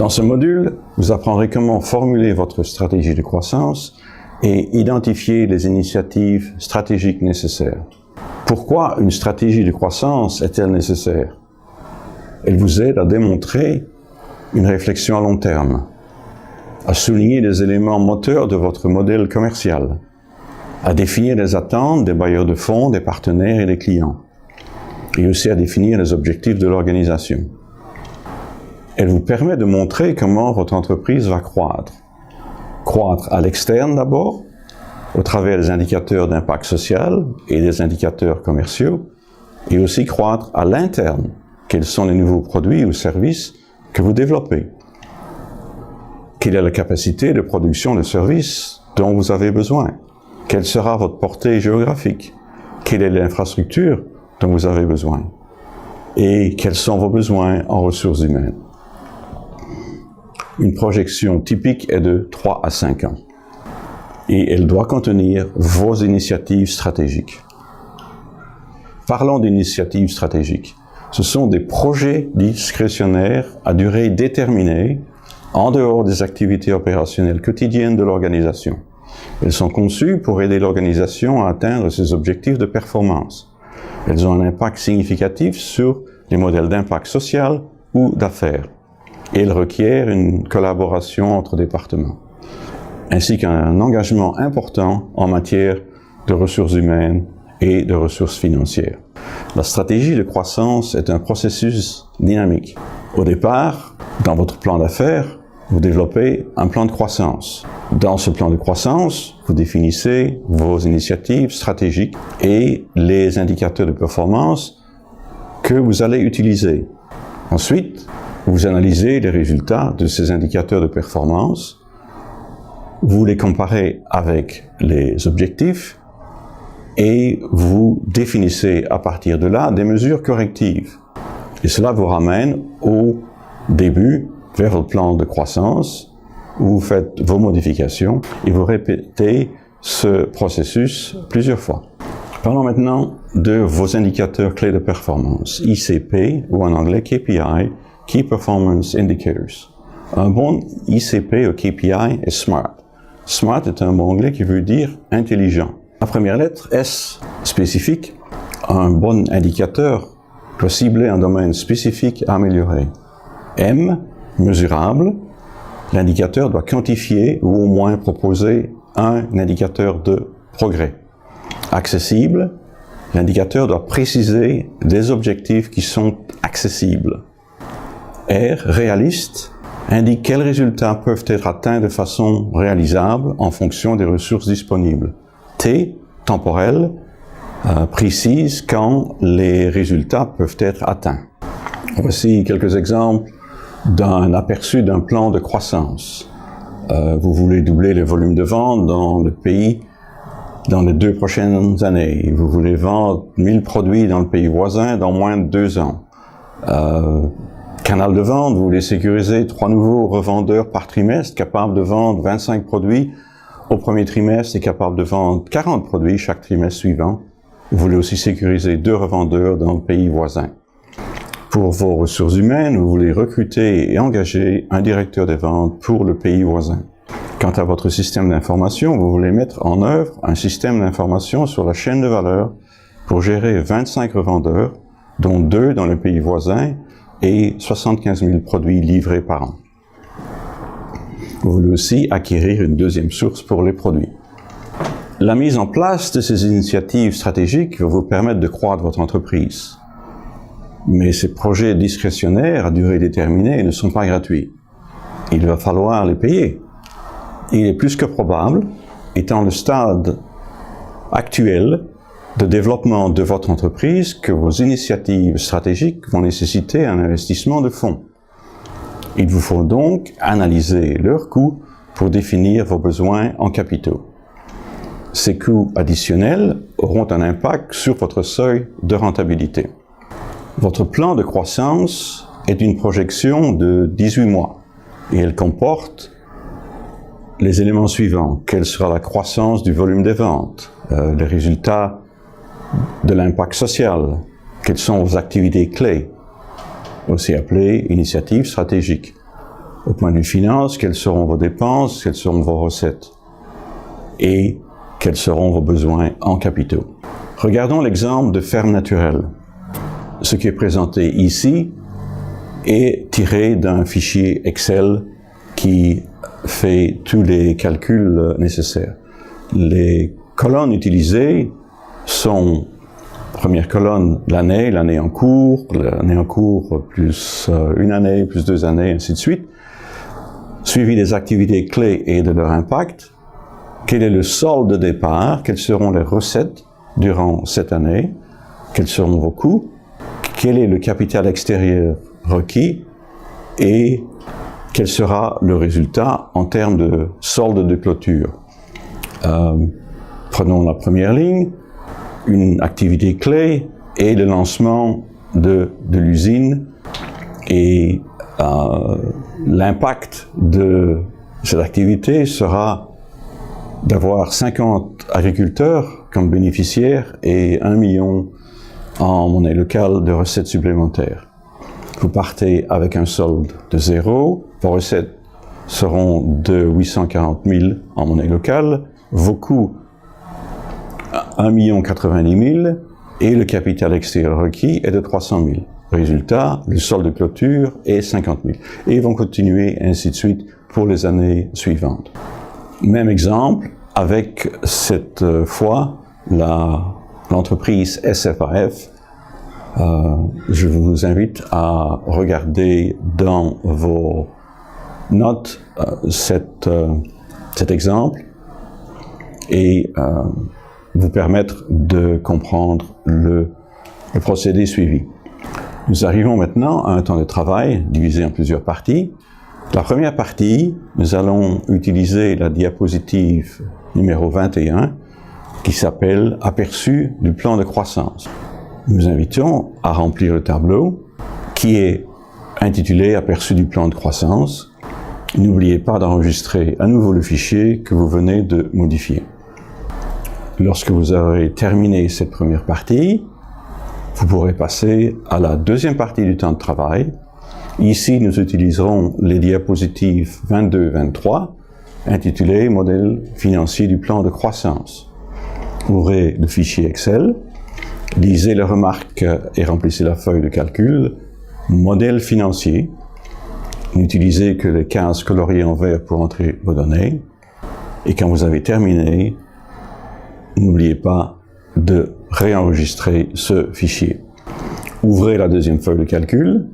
Dans ce module, vous apprendrez comment formuler votre stratégie de croissance et identifier les initiatives stratégiques nécessaires. Pourquoi une stratégie de croissance est-elle nécessaire? Elle vous aide à démontrer une réflexion à long terme, à souligner les éléments moteurs de votre modèle commercial, à définir les attentes des bailleurs de fonds, des partenaires et des clients, et aussi à définir les objectifs de l'organisation. Elle vous permet de montrer comment votre entreprise va croître. Croître à l'externe d'abord, au travers des indicateurs d'impact social et des indicateurs commerciaux, et aussi croître à l'interne. Quels sont les nouveaux produits ou services que vous développez? Quelle est la capacité de production de services dont vous avez besoin? Quelle sera votre portée géographique? Quelle est l'infrastructure dont vous avez besoin? Et quels sont vos besoins en ressources humaines? Une projection typique est de 3 à 5 ans. Et elle doit contenir vos initiatives stratégiques. Parlons d'initiatives stratégiques. Ce sont des projets discrétionnaires à durée déterminée, en dehors des activités opérationnelles quotidiennes de l'organisation. Elles sont conçues pour aider l'organisation à atteindre ses objectifs de performance. Elles ont un impact significatif sur les modèles d'impact social ou d'affaires. Et elles requièrent une collaboration entre départements, ainsi qu'un engagement important en matière de ressources humaines et de ressources financières. La stratégie de croissance est un processus dynamique. Au départ, dans votre plan d'affaires, vous développez un plan de croissance. Dans ce plan de croissance, vous définissez vos initiatives stratégiques et les indicateurs de performance que vous allez utiliser. Ensuite, vous analysez les résultats de ces indicateurs de performance, vous les comparez avec les objectifs et vous définissez à partir de là des mesures correctives. Et cela vous ramène au début vers votre plan de croissance où vous faites vos modifications et vous répétez ce processus plusieurs fois. Parlons maintenant de vos indicateurs clés de performance, ICP ou en anglais KPI, Key Performance Indicators. Un bon ICP ou KPI est SMART. SMART est un mot anglais qui veut dire intelligent. La première lettre, S, spécifique. Un bon indicateur doit cibler un domaine spécifique à améliorer. M, mesurable. L'indicateur doit quantifier ou au moins proposer un indicateur de progrès. Accessible. L'indicateur doit préciser des objectifs qui sont accessibles. R, réaliste, indique quels résultats peuvent être atteints de façon réalisable en fonction des ressources disponibles. T, temporel, précise quand les résultats peuvent être atteints. Voici quelques exemples d'un aperçu d'un plan de croissance. Vous voulez doubler le volume de vente dans le pays dans les 2 prochaines années. Vous voulez vendre 1000 produits dans le pays voisin dans moins de 2 ans. Canal de vente, vous voulez sécuriser 3 nouveaux revendeurs par trimestre capables de vendre 25 produits au premier trimestre et capables de vendre 40 produits chaque trimestre suivant. Vous voulez aussi sécuriser 2 revendeurs dans le pays voisin. Pour vos ressources humaines, vous voulez recruter et engager un directeur des ventes pour le pays voisin. Quant à votre système d'information, vous voulez mettre en œuvre un système d'information sur la chaîne de valeur pour gérer 25 revendeurs, dont 2 dans le pays voisin et 75 000 produits livrés par an. Vous voulez aussi acquérir une deuxième source pour les produits. La mise en place de ces initiatives stratégiques va vous permettre de croître votre entreprise. Mais ces projets discrétionnaires à durée déterminée ne sont pas gratuits. Il va falloir les payer. Il est plus que probable, étant le stade actuel de développement de votre entreprise, que vos initiatives stratégiques vont nécessiter un investissement de fonds. Il vous faut donc analyser leurs coûts pour définir vos besoins en capitaux. Ces coûts additionnels auront un impact sur votre seuil de rentabilité. Votre plan de croissance est une projection de 18 mois et elle comporte les éléments suivants. Quelle sera la croissance du volume des ventes, les résultats de l'impact social, quelles sont vos activités clés, aussi appelées initiatives stratégiques. Au point de vue finance, quelles seront vos dépenses, quelles seront vos recettes et quels seront vos besoins en capitaux. Regardons l'exemple de ferme naturelle. Ce qui est présenté ici est tiré d'un fichier Excel qui fait tous les calculs nécessaires. Les colonnes utilisées sont, première colonne, l'année en cours plus une année, plus 2 années, ainsi de suite, suivi des activités clés et de leur impact. Quel est le solde de départ? Quelles seront les recettes durant cette année? Quels seront vos coûts? Quel est le capital extérieur requis? Et quel sera le résultat en termes de solde de clôture? Prenons la première ligne, une activité clé et le lancement de l'usine et l'impact de cette activité sera d'avoir 50 agriculteurs comme bénéficiaires et 1 million en monnaie locale de recettes supplémentaires. Vous partez avec un solde de 0, vos recettes seront de 840 000 en monnaie locale, vos coûts 1 090 000 et le capital extérieur requis est de 300 000. Résultat, le solde de clôture est 50 000. Et ils vont continuer ainsi de suite pour les années suivantes. Même exemple, avec cette fois l'entreprise SFAF. Je vous invite à regarder dans vos notes cet exemple et vous permettre de comprendre le procédé suivi. Nous arrivons maintenant à un temps de travail divisé en plusieurs parties. La première partie, nous allons utiliser la diapositive numéro 21 qui s'appelle « Aperçu du plan de croissance ». Nous invitons à remplir le tableau qui est intitulé « Aperçu du plan de croissance ». N'oubliez pas d'enregistrer à nouveau le fichier que vous venez de modifier. Lorsque vous aurez terminé cette première partie, vous pourrez passer à la deuxième partie du temps de travail. Ici, nous utiliserons les diapositives 22-23, intitulées « Modèle financier du plan de croissance ». Ouvrez le fichier Excel, lisez les remarques et remplissez la feuille de calcul « Modèle financier ». N'utilisez que les cases coloriées en vert pour entrer vos données. Et quand vous avez terminé, n'oubliez pas de réenregistrer ce fichier. Ouvrez la deuxième feuille de calcul,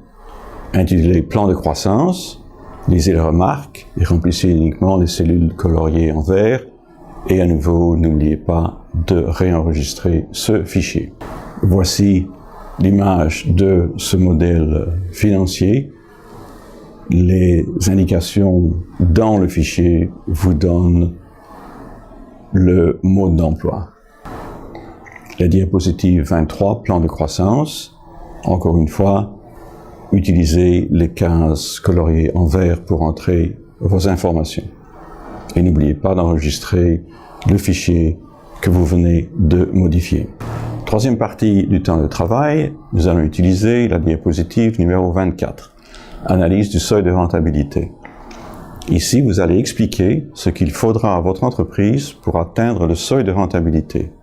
intitulée « Plan de croissance », lisez les remarques et remplissez uniquement les cellules coloriées en vert. Et à nouveau, n'oubliez pas de réenregistrer ce fichier. Voici l'image de ce modèle financier. Les indications dans le fichier vous donnent le mode d'emploi. La diapositive 23, plan de croissance. Encore une fois, utilisez les cases coloriées en vert pour entrer vos informations. Et n'oubliez pas d'enregistrer le fichier que vous venez de modifier. Troisième partie du temps de travail, nous allons utiliser la diapositive numéro 24. Analyse du seuil de rentabilité. Ici, vous allez expliquer ce qu'il faudra à votre entreprise pour atteindre le seuil de rentabilité.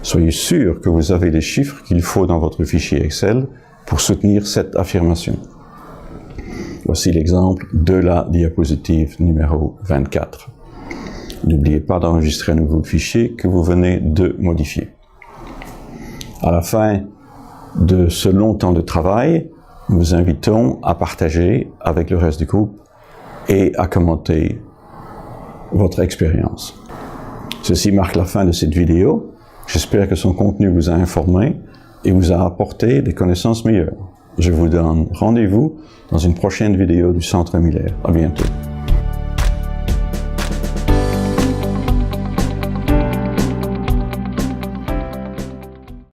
Soyez sûr que vous avez les chiffres qu'il faut dans votre fichier Excel pour soutenir cette affirmation. Voici l'exemple de la diapositive numéro 24. N'oubliez pas d'enregistrer à nouveau le fichier que vous venez de modifier. À la fin de ce long temps de travail, nous vous invitons à partager avec le reste du groupe et à commenter votre expérience. Ceci marque la fin de cette vidéo. J'espère que son contenu vous a informé et vous a apporté des connaissances meilleures. Je vous donne rendez-vous dans une prochaine vidéo du Centre Miller. À bientôt.